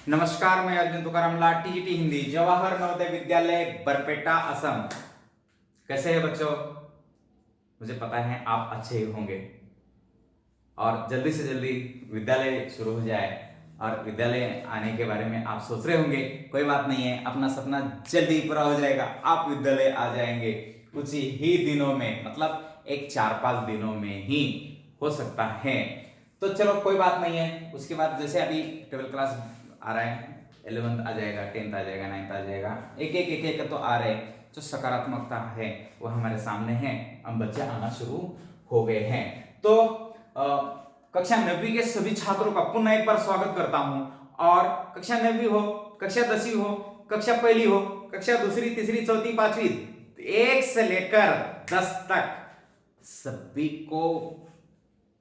नमस्कार, मैं अर्जुन तुकाराम लाड, टीजीटी हिंदी, जवाहर नवोदय विद्यालय बरपेटा, असम। कैसे हैं बच्चों? मुझे पता है आप अच्छे ही होंगे और जल्दी से जल्दी विद्यालय शुरू हो जाए और विद्यालय आने के बारे में आप सोच रहे होंगे। कोई बात नहीं है, अपना सपना जल्दी पूरा हो जाएगा, आप विद्यालय आ जाएंगे कुछ ही दिनों में, मतलब एक 4-5 दिनों में ही हो सकता है। तो चलो कोई बात नहीं है। उसके बाद जैसे अभी 12th क्लास आ रहा है, 11th आ जाएगा, 10th आ जाएगा, 9th आ जाएगा, एक तो आ रहे। जो सकारात्मकता है वो हमारे सामने है, हम बच्चे आना शुरू हो गए हैं। तो कक्षा 9वीं के सभी छात्रों का पुनः एक बार स्वागत करता हूं। और कक्षा 9वीं हो, कक्षा 10वीं हो, कक्षा पहली हो, कक्षा दूसरी, तीसरी, चौथी, पांचवी, 1 से लेकर 10 तक सभी को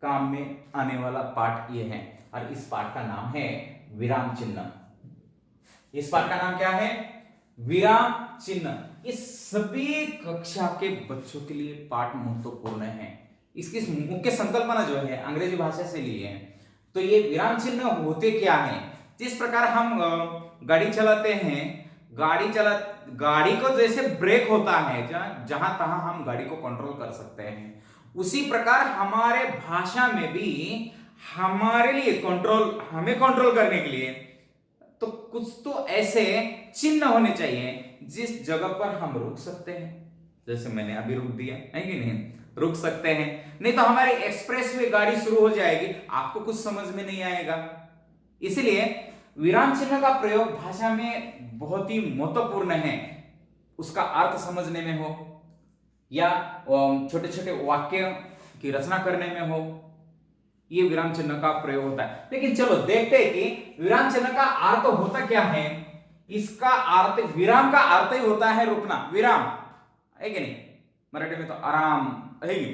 काम में आने वाला पाठ ये है। और इस पाठ का नाम है विराम चिन्ह। इस पाठ का नाम क्या है? विराम चिन्ह। इस सभी कक्षा के बच्चों के लिए पाठ महत्वपूर्ण है। इसकी मुख्य संकल्पना जो है अंग्रेजी भाषा से ली है। तो ये विराम चिन्ह होते क्या है? जिस प्रकार हम गाड़ी चलाते हैं, गाड़ी को जैसे ब्रेक होता है, जहां तहां हम गाड़ी को कंट्रोल कर सकते हैं, उसी प्रकार हमारे भाषा में भी हमारे लिए हमें कंट्रोल करने के लिए तो कुछ तो ऐसे चिन्ह होने चाहिए जिस जगह पर हम रुक सकते हैं। जैसे मैंने अभी रुक दिया है कि नहीं, रुक सकते हैं। नहीं तो हमारी एक्सप्रेस वे गाड़ी शुरू हो जाएगी, आपको कुछ समझ में नहीं आएगा। इसलिए विराम चिन्ह का प्रयोग भाषा में बहुत ही महत्वपूर्ण है। उसका अर्थ समझने में हो या छोटे छोटे वाक्य की रचना करने में हो, ये विराम चिन्ह का प्रयोग होता है। लेकिन चलो देखते हैं कि विराम चिन्ह का अर्थ होता क्या है। इसका अर्थ, विराम का अर्थ ही होता है रुकना, विराम है कि नहीं? मराठी में तो आराम है कि?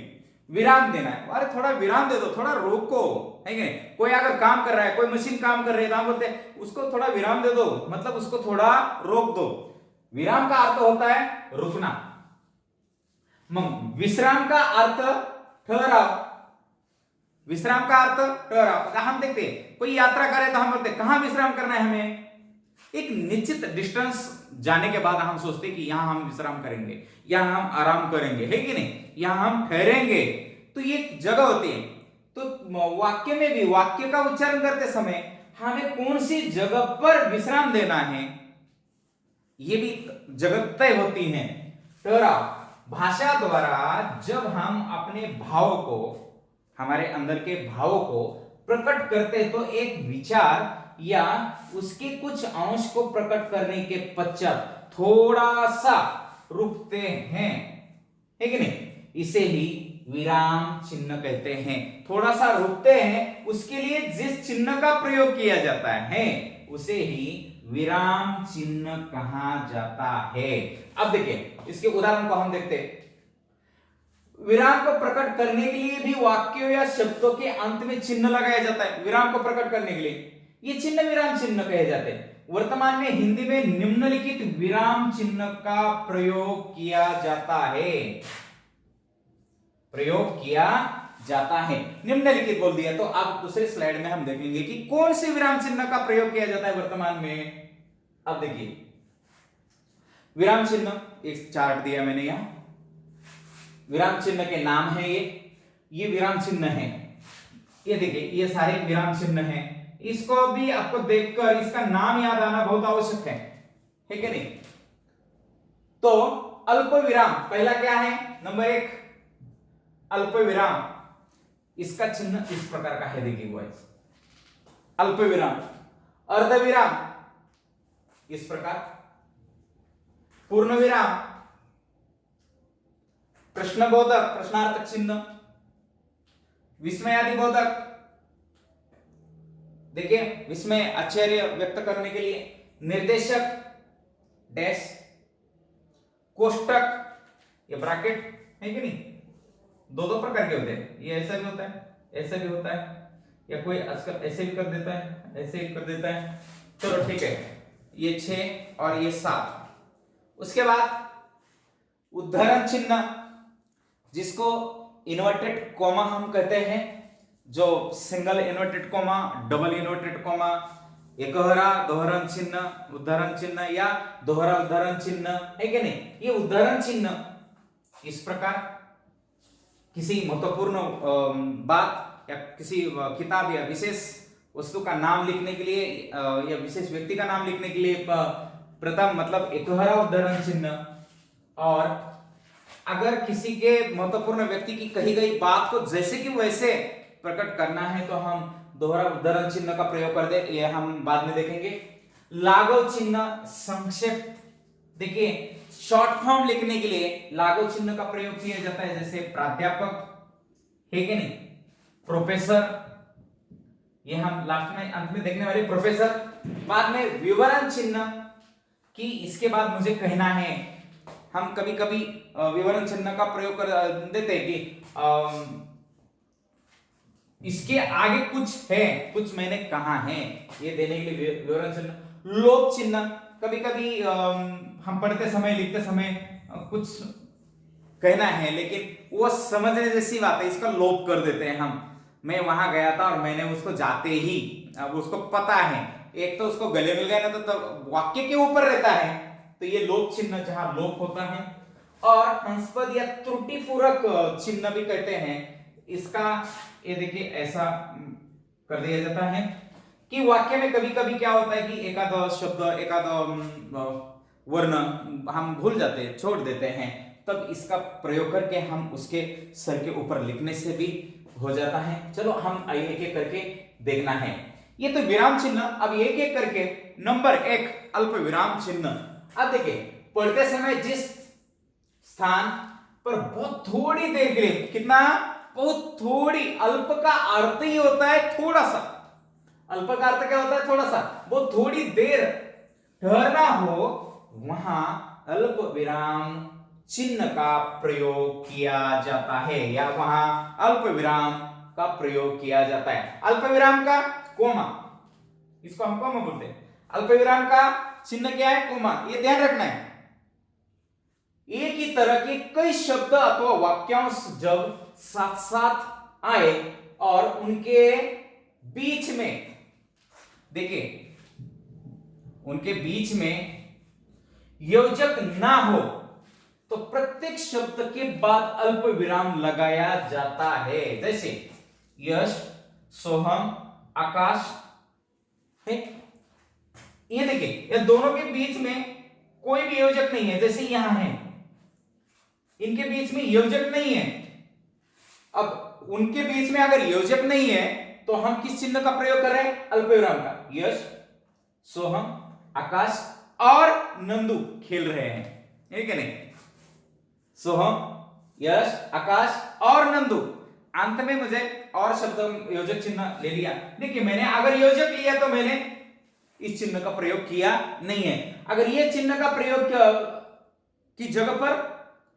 विराम देना है, अरे थोड़ा विराम दे दो, थोड़ा रोको, है कि नहीं? कोई अगर काम कर रहा है, कोई मशीन काम कर रही है तो हम बोलते हैं उसको थोड़ा विराम दे दो, मतलब उसको थोड़ा रोक दो। विराम का अर्थ होता है रुकना। विश्राम का अर्थ ठहराव। विश्राम का अर्थ ठहराव। हम देखते हैं कोई यात्रा करे तो हम बोलते हैं कहां विश्राम करना है हमें। एक निश्चित डिस्टेंस जाने के बाद हम सोचते हैं कि यहां हम विश्राम करेंगे, यहां हम आराम करेंगे, है कि नहीं, यहां हम ठहरेंगे। तो ये जगह होती है। तो वाक्य में भी वाक्य का उच्चारण करते समय हमें कौन सी जगह पर विश्राम देना है, ये भी जगह तय होती है। ठहराव। भाषा द्वारा जब हम अपने भाव को, हमारे अंदर के भावों को प्रकट करते तो एक विचार या उसके कुछ अंश को प्रकट करने के पश्चात थोड़ा सा रुकते हैं, है कि नहीं? इसे ही विराम चिन्ह कहते हैं। थोड़ा सा रुकते हैं, उसके लिए जिस चिन्ह का प्रयोग किया जाता है उसे ही विराम चिन्ह कहा जाता है। अब देखिए इसके उदाहरण को हम देखते हैं। विराम को प्रकट करने के लिए भी वाक्यों या शब्दों के अंत में चिन्ह लगाया जाता है। विराम को प्रकट करने के लिए ये चिन्ह विराम चिन्ह कहे जाते हैं। वर्तमान में हिंदी में निम्नलिखित विराम चिन्ह का प्रयोग किया जाता है। प्रयोग किया जाता है, निम्नलिखित बोल दिया। तो अब दूसरे स्लाइड में हम देखेंगे कि कौन से विराम चिन्ह का प्रयोग किया जाता है वर्तमान में। अब देखिए विराम चिन्ह, एक चार्ट दिया मैंने यहां। विराम चिन्ह के नाम है ये विराम चिन्ह है। ये देखिए ये सारे विराम चिन्ह हैं। इसको भी आपको देखकर इसका नाम याद आना बहुत आवश्यक है कि नहीं? तो अल्प विराम पहला क्या है? नंबर 1 अल्प विराम। इसका चिन्ह इस प्रकार का है, देखिए बॉयज, अल्प विराम। अर्ध विराम इस प्रकार, पूर्ण विराम, प्रश्नबोधक प्रश्नार्थक चिन्ह, विस्मयादि बोधक, देखिए विस्मय आश्चर्य व्यक्त करने के लिए, निर्देशक डैश, कोष्टक, ये ब्रैकेट है कि नहीं, दो प्रकार के होते हैं। ये ऐसा भी होता है, ऐसा भी होता है, या कोई आजकल ऐसे भी कर देता है, ऐसे भी कर देता है। चलो ठीक है, ये 6 और ये 7। उसके बाद उद्धरण चिन्ह, जिसको इन्वर्टेड कॉमा हम कहते हैं, जो single inverted comma, double inverted comma, एकहरा दोहरण चिन्ह, उद्धरण चिन्ह या दोहरा उद्धरण चिन्ह है कि नहीं। ये उद्धरण चिन्ह इस प्रकार किसी महत्वपूर्ण बात या किसी किताब या विशेष वस्तु का नाम लिखने के लिए या विशेष व्यक्ति का नाम लिखने के लिए प्रथम मतलब एकहरा उद्धरण चिन्ह। और अगर किसी के महत्वपूर्ण व्यक्ति की कही गई बात को जैसे कि वैसे प्रकट करना है तो हम दोहरा उद्धरण चिन्ह का प्रयोग कर दे, ये हम बाद में देखेंगे। लागू चिन्ह संक्षेप, देखिए शॉर्ट फॉर्म लिखने के लिए लागू चिन्ह का प्रयोग किया जाता है, जैसे प्राध्यापक है कि नहीं, प्रोफेसर, ये हम लास्ट में अंत में देखने वाले प्रोफेसर। बाद में विवरण चिन्ह कि इसके बाद मुझे कहना है, हम कभी कभी विवरण चिन्ह का प्रयोग कर देते हैं कि इसके आगे कुछ है, कुछ मैंने कहा है, ये देने के लिए विवरण चिन्ह। लोप चिन्ह, कभी कभी हम पढ़ते समय लिखते समय कुछ कहना है लेकिन वो समझने जैसी बात है, इसका लोप कर देते हैं हम। मैं वहां गया था और मैंने उसको जाते ही, अब उसको पता है, एक तो उसको गले मिल गया ना तो वाक्य के ऊपर रहता है, तो ये लोप चिन्ह जहां लोप होता है। और हंसपद या त्रुटिपूरक चिन्ह भी कहते हैं, इसका ये देखिए ऐसा कर दिया जाता है कि वाक्य में कभी कभी क्या होता है कि एकाद शब्द एकाद वर्ण हम भूल जाते हैं, छोड़ देते हैं, तब इसका प्रयोग करके हम उसके सर के ऊपर लिखने से भी हो जाता है। चलो हम आइए एक एक करके देखना है। ये तो विराम चिन्ह, अब एक एक करके नंबर 1 अल्प विराम चिन्ह। अब देखिए पढ़ते समय जिस स्थान पर बहुत थोड़ी देर के लिए, कितना, बहुत थोड़ी, अल्प का अर्थ ही होता है थोड़ा सा, अल्प का अर्थ क्या होता है, थोड़ा सा, बहुत थोड़ी देर ठहरना हो, वहां अल्प विराम चिन्ह का प्रयोग किया जाता है या वहां अल्प विराम का प्रयोग किया जाता है। अल्प विराम का कोमा, इसको हम कोमा बोलते हैं। अल्प विराम का चिन्ह क्या है, कोमा, ये ध्यान रखना है। एक ही तरह के कई शब्द अथवा वाक्यांश जब साथ साथ आए और उनके बीच में, देखिए उनके बीच में योजक ना हो तो प्रत्येक शब्द के बाद अल्प विराम लगाया जाता है। जैसे यश, सोहम, आकाश है, ये देखिए ये दोनों के बीच में कोई भी योजक नहीं है, जैसे यहां है, इनके बीच में योजक नहीं है। अब उनके बीच में अगर योजक नहीं है तो हम किस चिन्ह का प्रयोग कर रहे हैं, अल्प विराम का। यश, सोहम, आकाश और नंदू खेल रहे हैं, है कि नहीं, सोहम, यश, आकाश और नंदू, अंत में मुझे और शब्द योजक चिन्ह ले लिया। देखिए मैंने अगर योजक लिया तो मैंने इस चिन्ह का प्रयोग किया नहीं है। अगर ये चिन्ह का प्रयोग की जगह पर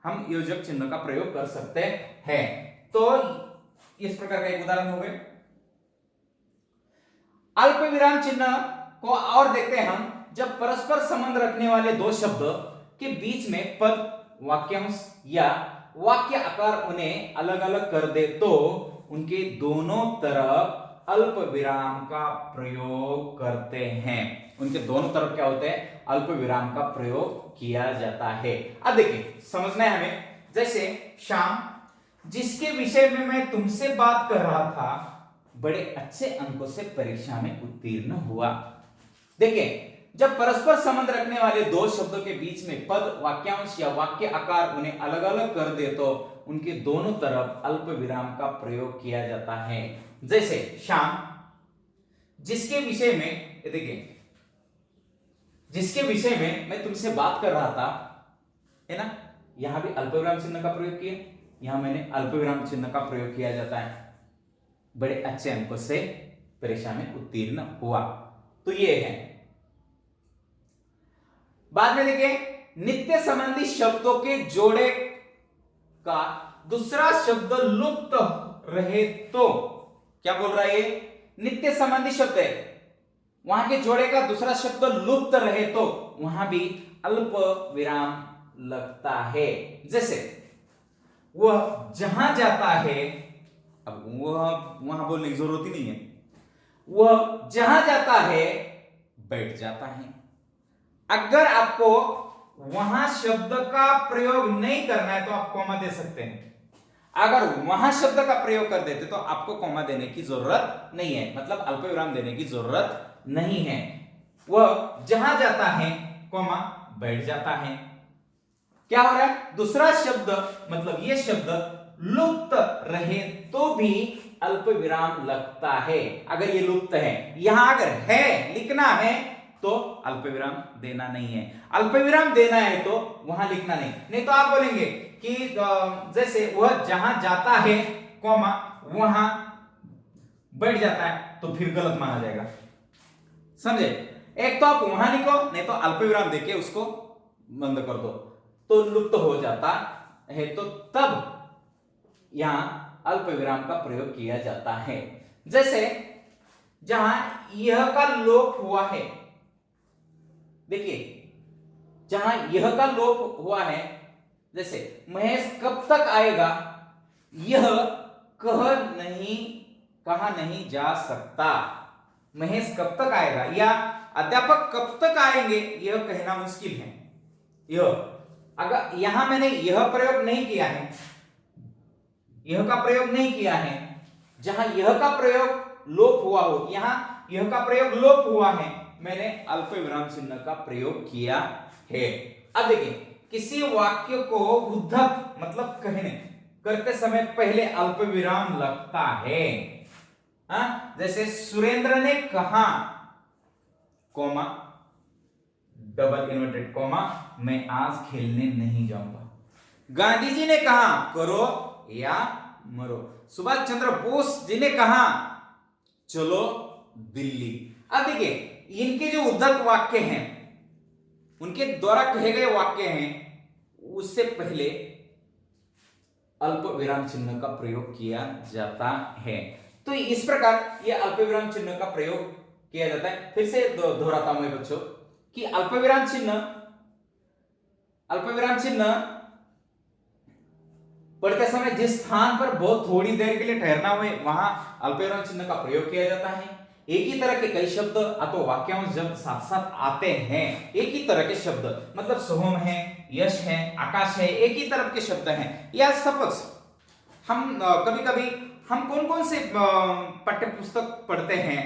हम योजक चिन्ह का प्रयोग कर सकते हैं। तो इस प्रकार का एक उदाहरण हो गए। अल्प विराम चिन्ह को और देखते हैं हम, जब परस्पर संबंध रखने वाले दो शब्द के बीच में पद, वाक्यांश या वाक्य आकार उन्हें अलग अलग कर दे तो उनके दोनों तरफ अल्प विराम का प्रयोग करते हैं। उनके दोनों तरफ क्या होते हैं, अल्प विराम का प्रयोग किया जाता है। अब देखिए समझना है हमें, जैसे श्याम, जिसके विषय में मैं तुमसे बात कर रहा था, बड़े अच्छे अंकों से परीक्षा में उत्तीर्ण हुआ। देखिए जब परस्पर संबंध रखने वाले दो शब्दों के बीच में पद, वाक्यांश या वाक्य आकार उन्हें अलग अलग कर दे तो उनके दोनों तरफ अल्प विराम का प्रयोग किया जाता है। जैसे श्याम, जिसके विषय में, देखिए जिसके विषय में मैं तुमसे बात कर रहा था, है ना, यहां भी अल्प विराम चिन्ह का प्रयोग किया, यहां मैंने अल्प विराम चिन्ह का प्रयोग किया जाता है। बड़े अच्छे अंकों से परीक्षा में उत्तीर्ण हुआ, तो ये है। बाद में देखिए नित्य संबंधी शब्दों के जोड़े का दूसरा शब्द लुप्त रहे तो, क्या बोल रहा है ये, नित्य संबंधी शब्द है, वहां के जोड़े का दूसरा शब्द लुप्त रहे तो वहां भी अल्प विराम लगता है। जैसे वह जहां जाता है, अब वह वहां बोलने की जरूरत ही नहीं है, वह जहां जाता है बैठ जाता है। अगर आपको वहां शब्द का प्रयोग नहीं करना है तो आप कॉमा दे सकते हैं। अगर वहां शब्द का प्रयोग कर देते तो आपको कॉमा देने की जरूरत नहीं है, मतलब अल्पविराम देने की जरूरत नहीं है। वह जहां जाता है कॉमा बैठ जाता है। क्या हो रहा है, दूसरा शब्द मतलब ये शब्द लुप्त रहे तो भी अल्प विराम लगता है। अगर ये लुप्त है, यहां अगर है लिखना है तो अल्प विराम देना नहीं है। अल्प विराम देना है तो वहां लिखना नहीं तो आप बोलेंगे कि जैसे वह जहां जाता है कॉमा वहां बैठ जाता है, तो फिर गलत माना जाएगा। समझे? एक तो आप वहां लिखो, नहीं तो अल्प विराम देके उसको बंद कर दो, तो लुप्त हो जाता है। तो तब यहां अल्प विराम का प्रयोग किया जाता है। जैसे जहां यह का लोप हुआ है, देखिए जहां यह का लोप हुआ है, जैसे महेश कब तक आएगा, यह कहा नहीं जा सकता। महेश कब तक आएगा या अध्यापक कब तक आएंगे, यह कहना मुश्किल है। यह अगर यहां मैंने यह प्रयोग नहीं किया है, यह का प्रयोग नहीं किया है, जहां यह का प्रयोग लोप हुआ हो, यहां यह का प्रयोग लोप हुआ है, मैंने अल्प विराम चिन्ह का प्रयोग किया है। अब देखिए, किसी वाक्य को उद्धत मतलब कहने करते समय पहले अल्प विराम लगता है। जैसे सुरेंद्र ने कहा कॉमा डबल इन्वर्टेड कॉमा मैं आज खेलने नहीं जाऊंगा। गांधी जी ने कहा करो या मरो। सुभाष चंद्र बोस जी ने कहा चलो दिल्ली। अब देखिए, इनके जो उद्धत वाक्य हैं, उनके द्वारा कहे गए वाक्य हैं, उससे पहले अल्प विराम चिन्ह का प्रयोग किया जाता है। तो इस प्रकार यह अल्प विराम चिन्ह का प्रयोग किया जाता है। फिर से दोहराता हूं बच्चों कि अल्प विराम चिन्ह पढ़ते समय जिस स्थान पर बहुत थोड़ी देर के लिए ठहरना हुए वहां अल्पविराम चिन्ह का प्रयोग किया जाता है। एक ही तरह के कई शब्द अथवा वाक्यांश जब साथ साथ आते हैं, एक ही तरह के शब्द मतलब सोहम है, यश है, आकाश है, एक ही तरह के शब्द हैं, या सपोज हम कभी कभी हम कौन कौन से पाठ्य पुस्तक पढ़ते हैं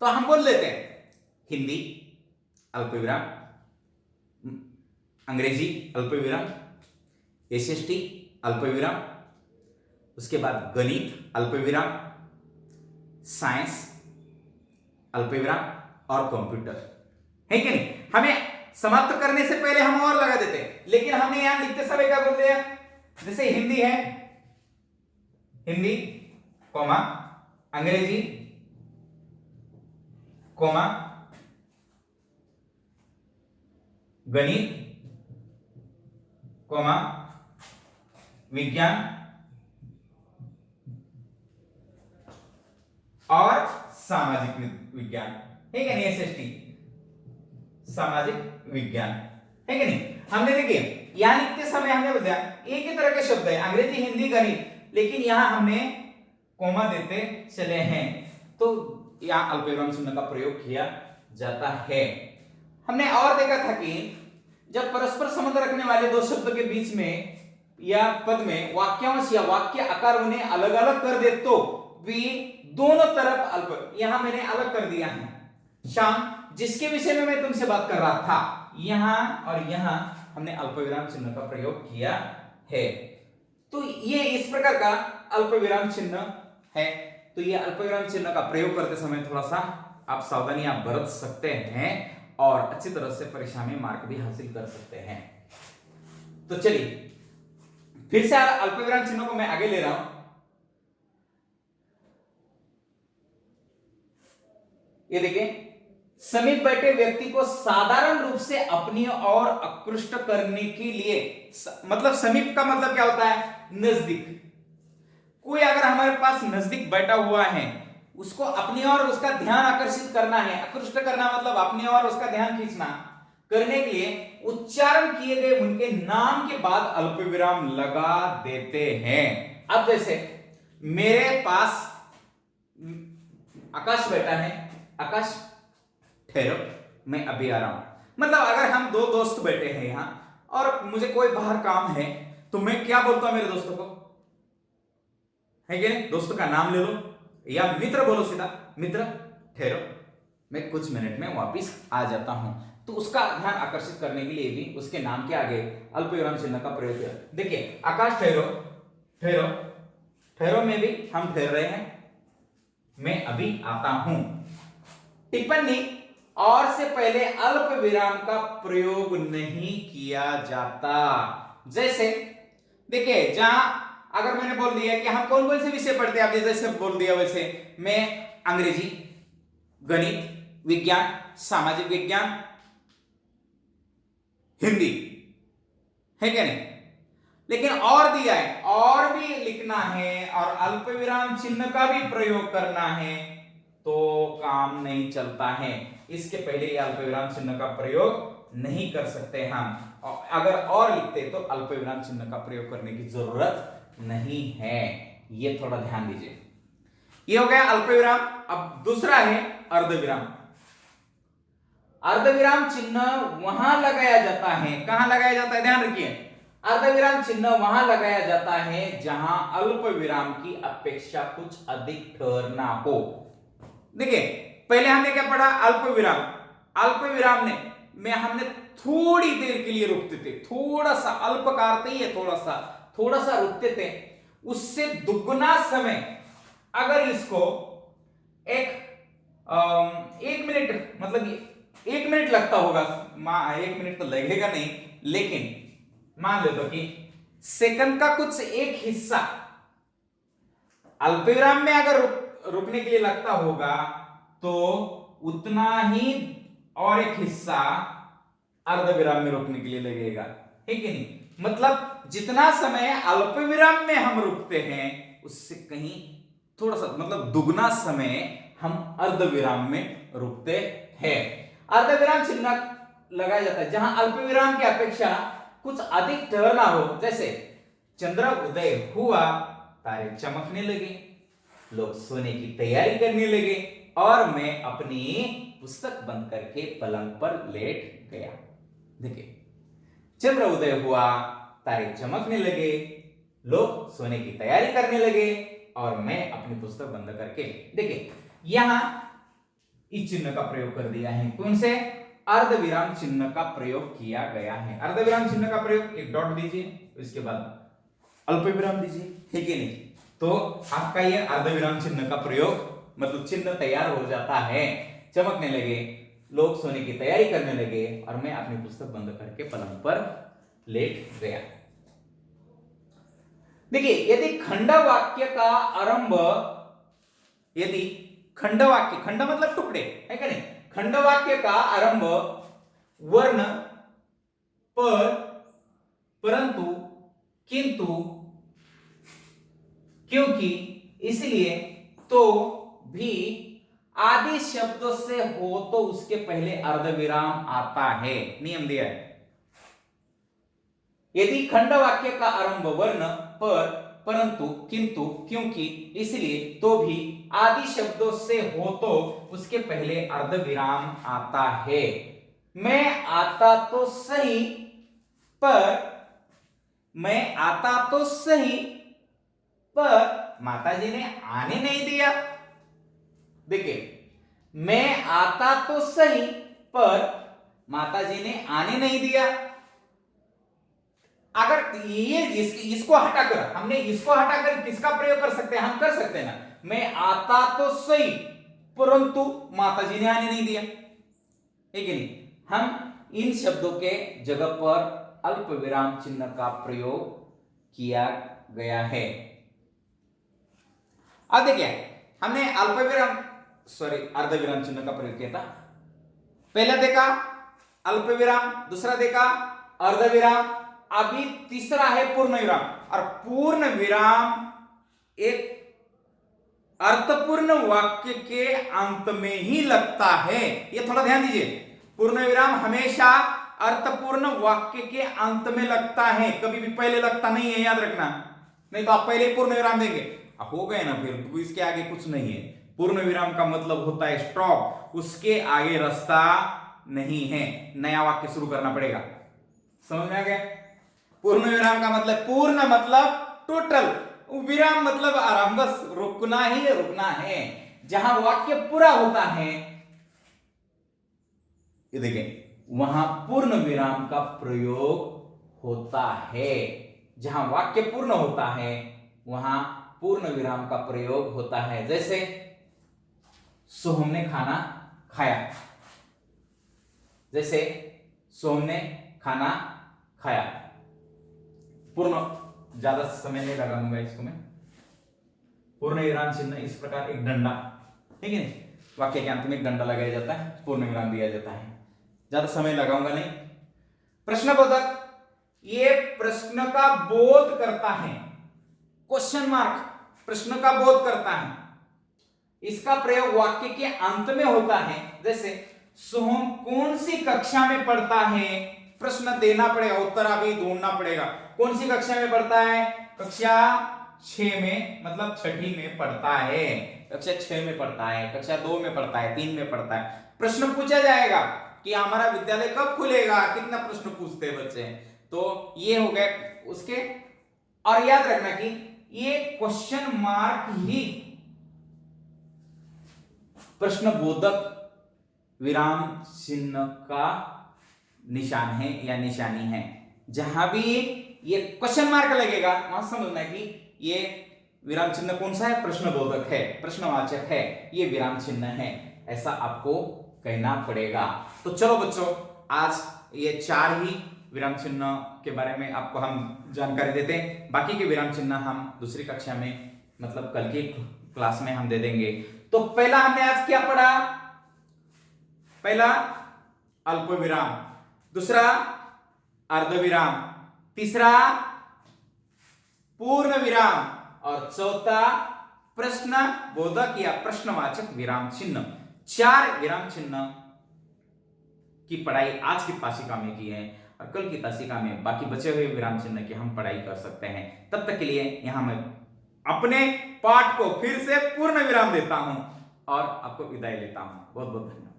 तो हम बोल लेते हैं हिंदी अल्पविराम, अंग्रेजी अल्पविराम, एसएसटी अल्पविराम, उसके बाद गणित अल्पविराम, साइंस अल्पविराम और कंप्यूटर, है कि नहीं। हमें समाप्त करने से पहले हम और लगा देते हैं, लेकिन हमने यहां लिखते समय क्या बोल दिया, जैसे हिंदी है हिंदी कॉमा अंग्रेजी कॉमा गणित कॉमा विज्ञान और सामाजिक विज्ञान, है कि नहीं, एसएसटी सामाजिक विज्ञान, है कि नहीं। हमने देखिए यहां लिखते समय हमने बताया एक ही तरह के शब्द है अंग्रेजी हिंदी गणित, लेकिन यहां हमने कोमा देते चले हैं, तो यहां अल्पविराम चिन्ह का प्रयोग किया जाता है। हमने और देखा था कि जब परस्पर संबंध रखने वाले दो शब्द के बीच में या पद में वाक्यांश या वाक्य आकार उन्हें अलग अलग कर दे तो भी दोनों तरफ अल्प, यहां मैंने अलग कर दिया है। शाम जिसके विषय में मैं तुमसे बात कर रहा था, यहां और यहां हमने अल्पविराम चिन्ह का प्रयोग किया है। तो ये इस प्रकार का अल्पविराम चिन्ह है। तो ये अल्पविराम चिन्ह का प्रयोग करते समय थोड़ा सा आप सावधानियां बरत सकते हैं और अच्छी तरह से परीक्षा में मार्क भी हासिल कर सकते हैं। तो चलिए फिर से अल्पविराम चिन्ह को मैं आगे ले रहा हूं। ये देखिए, समीप बैठे व्यक्ति को साधारण रूप से अपनी ओर आकृष्ट करने के लिए, मतलब समीप का मतलब क्या होता है, नजदीक। कोई अगर हमारे पास नजदीक बैठा हुआ है, उसको अपनी ओर उसका ध्यान आकर्षित करना है, आकृष्ट करना मतलब अपनी ओर उसका ध्यान खींचना, करने के लिए उच्चारण किए गए उनके नाम के बाद अल्पविराम लगा देते हैं। अब जैसे मेरे पास आकाश बैठा है, आकाश ठहरो, मैं अभी आ रहा हूं। मतलब अगर हम दो दोस्त बैठे हैं यहां और मुझे कोई बाहर काम है तो मैं क्या बोलता हूं मेरे दोस्तों को, है कि नहीं? दोस्त का नाम ले लो या मित्र बोलो सीधा, मित्र ठहरो मैं कुछ मिनट में वापिस आ जाता हूं। तो उसका ध्यान आकर्षित करने के लिए भी उसके नाम के आगे अल्पविराम चिन्ह का प्रयोग किया। देखिए आकाश ठहरो, ठहरो, ठहरो में भी हम ठहर रहे हैं, मैं अभी आता हूं। टिप्पणी और से पहले अल्प विराम का प्रयोग नहीं किया जाता। जैसे देखिए जहां अगर मैंने बोल दिया कि हम कौन कौन से विषय पढ़ते हैं, आपने जैसे बोल दिया वैसे मैं अंग्रेजी, गणित, विज्ञान, सामाजिक विज्ञान, हिंदी, है क्या नहीं? लेकिन और दिया है और भी लिखना है और अल्प विराम चिन्ह का भी प्रयोग करना है तो काम नहीं चलता है। इसके पहले ये अल्प विराम चिन्ह का प्रयोग नहीं कर सकते हम। अगर और लिखते तो अल्प विराम चिन्ह का प्रयोग करने की जरूरत नहीं है, ये थोड़ा ध्यान दीजिए। ये हो गया अल्प विराम। अब दूसरा है अर्धविराम। अर्धविराम चिन्ह वहां लगाया जाता है, कहां लगाया जाता है ध्यान रखिए, अर्धविराम चिन्ह वहां लगाया जाता है जहां अल्प विराम की अपेक्षा कुछ अधिक ठहरना हो। देखिए पहले हमने क्या पढ़ा, अल्प विराम, अल्प विराम में हमने थोड़ी देर के लिए रुकते थे, थोड़ा सा, अल्प का अर्थ ही है थोड़ा सा रुकते थे। उससे दुगना समय अगर इसको एक मिनट, मतलब 1 मिनट लगता होगा, 1 मिनट तो लगेगा नहीं, लेकिन मान लो तो कि सेकंड का कुछ एक हिस्सा अल्पविराम में अगर रुकने के लिए लगता होगा तो उतना ही और एक हिस्सा अर्धविराम में रुकने के लिए लगेगा, है कि नहीं? मतलब जितना समय अल्पविराम में हम रुकते हैं उससे कहीं थोड़ा सा, मतलब दुगना समय हम अर्धविराम में रुकते हैं। अर्धविराम चिन्ह लगाया जाता है जहां अल्पविराम की अपेक्षा कुछ अधिक ठहरना हो। जैसे चंद्र उदय हुआ, तारे चमकने लगे, लोग सोने की तैयारी करने लगे और मैं अपनी पुस्तक बंद करके पलंग पर लेट गया। देखिए चंद्र उदय हुआ, तारे चमकने लगे, लोग सोने की तैयारी करने लगे और मैं अपनी पुस्तक बंद करके, देखिए यहां इस चिन्ह का प्रयोग कर दिया है, कौन से, अर्धविराम चिन्ह का प्रयोग किया गया है। अर्धविराम चिन्ह का प्रयोग, एक डॉट दीजिए, इसके बाद अल्पविराम दीजिए, है कि नहीं? तो आपका ये अर्धविराम चिन्ह का प्रयोग, मतलब चिन्ह तैयार हो जाता है, चमकने लगे, लोग सोने की तैयारी करने लगे और मैं अपनी पुस्तक बंद करके पलंग पर लेट गया। देखिए यदि खंड वाक्य का आरंभ, यदि खंड वाक्य, खंड मतलब टुकड़े, है क्या नहीं, खंड वाक्य का आरंभ वर्ण, पर, परंतु, किंतु, क्योंकि, इसलिए, तो, भी आदि शब्दों से हो तो उसके पहले अर्धविराम आता है। नियम दिया है, यदि खंड वाक्य का आरंभ वर्ण, पर, परंतु, किंतु, क्योंकि, इसलिए, तो भी आदि शब्दों से हो तो उसके पहले अर्धविराम आता है। मैं आता तो सही पर, मैं आता तो सही पर माताजी ने आने नहीं दिया। देखिए मैं आता तो सही पर माताजी ने आने नहीं दिया। अगर ये इसको हटाकर, हमने इसको हटाकर किसका प्रयोग कर सकते हैं, हम कर सकते हैं ना, मैं आता तो सही परंतु माताजी ने आने नहीं दिया, है कि नहीं? हम इन शब्दों के जगह पर अल्प विराम चिन्ह का प्रयोग किया गया है। अब देखिए हमने अल्पविराम, सॉरी अर्धविराम चिन्ह का प्रयोग किया था। पहला देखा अल्पविराम, दूसरा देखा अर्धविराम, अभी तीसरा है पूर्ण विराम। और पूर्ण विराम एक अर्थपूर्ण वाक्य के अंत में ही लगता है, ये थोड़ा ध्यान दीजिए। पूर्ण विराम हमेशा अर्थपूर्ण वाक्य के अंत में लगता है, कभी भी पहले लगता नहीं है, याद रखना। नहीं तो आप पहले पूर्ण विराम देंगे, हो गए ना, फिर इसके आगे कुछ नहीं है। पूर्ण विराम का मतलब होता है स्टॉप, उसके आगे रास्ता नहीं है, नया वाक्य शुरू करना पड़ेगा। समझ में आ गया? पूर्ण विराम का मतलब, पूर्ण मतलब टोटल, विराम मतलब आराम, बस रुकना ही रुकना है। जहां वाक्य पूरा होता है, ये देखें, वहां पूर्ण विराम का प्रयोग होता है। जहां वाक्य पूर्ण होता है वहां पूर्ण विराम का प्रयोग होता है। जैसे सोहम ने खाना खाया, जैसे सोहम ने खाना खाया, पूर्ण, ज्यादा समय नहीं लगाऊंगा इसको मैं। पूर्ण विराम चिन्ह इस प्रकार, एक डंडा, ठीक है, वाक्य के अंत में एक डंडा लगाया जाता है, पूर्ण विराम दिया जाता है। ज्यादा समय लगाऊंगा नहीं। प्रश्नबोधक, ये प्रश्न का बोध करता है, क्वेश्चन मार्क, प्रश्न का बोध करता है। इसका प्रयोग वाक्य के अंत में होता है। जैसे सोहम कौन सी कक्षा में पढ़ता है, प्रश्न देना पड़ेगा, उत्तर अभी ढूंढना पड़ेगा। कौन सी कक्षा में पढ़ता है? कक्षा 6 में, मतलब छठी में पढ़ता है, कक्षा 6 में पढ़ता है, कक्षा 2 में पढ़ता है, 3 में पढ़ता है। प्रश्न पूछा जाएगा कि हमारा विद्यालय कब खुलेगा, कितना प्रश्न पूछते हैं बच्चे। तो ये हो गए उसके। और याद रखना कि ये क्वेश्चन मार्क ही प्रश्नबोधक विराम चिन्ह का निशान है या निशानी है। जहां भी ये क्वेश्चन मार्क लगेगा वहां समझना कि ये विराम चिन्ह कौन सा है? प्रश्नबोधक है, प्रश्नवाचक है, ये विराम चिन्ह है, ऐसा आपको कहना पड़ेगा। तो चलो बच्चों, आज ये 4 ही विराम चिन्ह के बारे में आपको हम जानकारी देते हैं। बाकी के विराम चिन्ह हम दूसरी कक्षा में, मतलब कल की क्लास में हम दे देंगे। तो पहला हमने आज क्या पढ़ा? पहला अल्प विराम, दूसरा अर्धविराम, तीसरा पूर्ण विराम, और चौथा प्रश्न बोधक या प्रश्नवाचक विराम चिन्ह। 4 विराम चिन्ह की पढ़ाई आज की तासिका में की है, और कल की तासिका में बाकी बचे हुए विराम चिन्ह की हम पढ़ाई कर सकते हैं। तब तक के लिए यहां मैं अपने पाठ को फिर से पूर्ण विराम देता हूं और आपको विदाई लेता हूं। बहुत बहुत धन्यवाद।